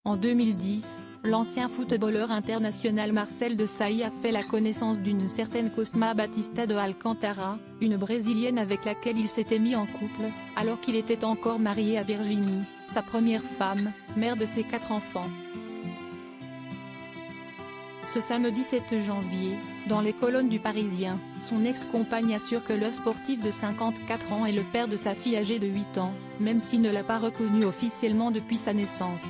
En 2010, l'ancien footballeur international Marcel Desailly a fait la connaissance d'une certaine Cosma Batista de Alcantara, une Brésilienne avec laquelle il s'était mis en couple, alors qu'il était encore marié à Virginie, sa première femme, mère de ses 4 enfants. Ce samedi 7 janvier, dans les colonnes du Parisien, son ex-compagne assure que le sportif de 54 ans est le père de sa fille âgée de 8 ans, même s'il ne l'a pas reconnu officiellement depuis sa naissance.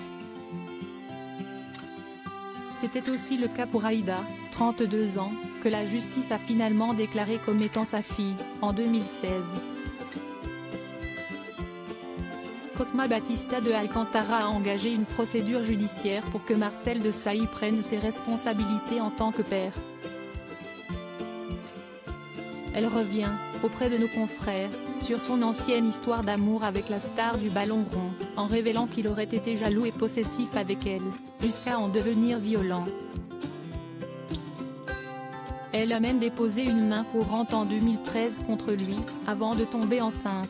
C'était aussi le cas pour Aïda, 32 ans, que la justice a finalement déclarée comme étant sa fille, en 2016. Cosma Batista de Alcantara a engagé une procédure judiciaire pour que Marcel Desailly prenne ses responsabilités en tant que père. Elle revient, auprès de nos confrères, sur son ancienne histoire d'amour avec la star du ballon rond, en révélant qu'il aurait été jaloux et possessif avec elle, jusqu'à en devenir violent. Elle a même déposé une main courante en 2013 contre lui, avant de tomber enceinte.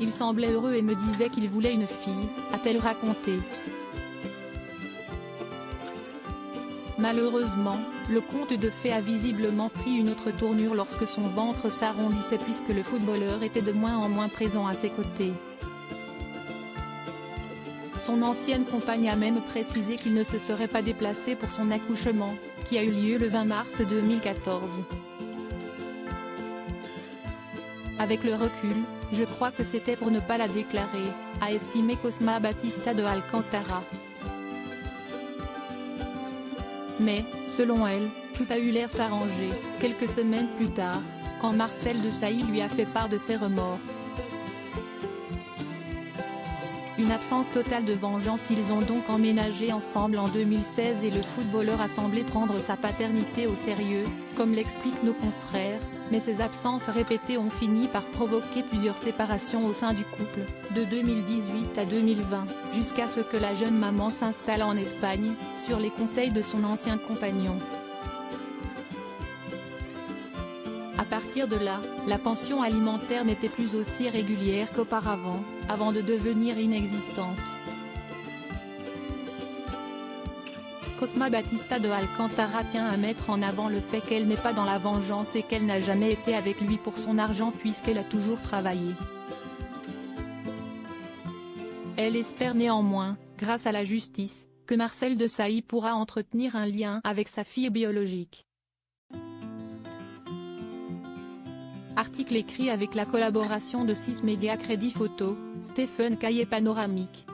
Il semblait heureux et me disait qu'il voulait une fille, a-t-elle raconté. Malheureusement, le conte de fées a visiblement pris une autre tournure lorsque son ventre s'arrondissait puisque le footballeur était de moins en moins présent à ses côtés. Son ancienne compagne a même précisé qu'il ne se serait pas déplacé pour son accouchement, qui a eu lieu le 20 mars 2014. Avec le recul, je crois que c'était pour ne pas la déclarer, a estimé Cosma Batista de Alcantara. Mais, selon elle, tout a eu l'air s'arranger, quelques semaines plus tard, quand Marcel Desailly lui a fait part de ses remords. Une absence totale de vengeance. Ils ont donc emménagé ensemble en 2016 et le footballeur a semblé prendre sa paternité au sérieux, comme l'expliquent nos confrères, mais ces absences répétées ont fini par provoquer plusieurs séparations au sein du couple, de 2018 à 2020, jusqu'à ce que la jeune maman s'installe en Espagne, sur les conseils de son ancien compagnon. À partir de là, la pension alimentaire n'était plus aussi régulière qu'auparavant, avant de devenir inexistante. Cosma Batista de Alcantara tient à mettre en avant le fait qu'elle n'est pas dans la vengeance et qu'elle n'a jamais été avec lui pour son argent puisqu'elle a toujours travaillé. Elle espère néanmoins, grâce à la justice, que Marcel Desailly pourra entretenir un lien avec sa fille biologique. Article écrit avec la collaboration de 6 médias Crédit Photo, Stephen Caillé Panoramique.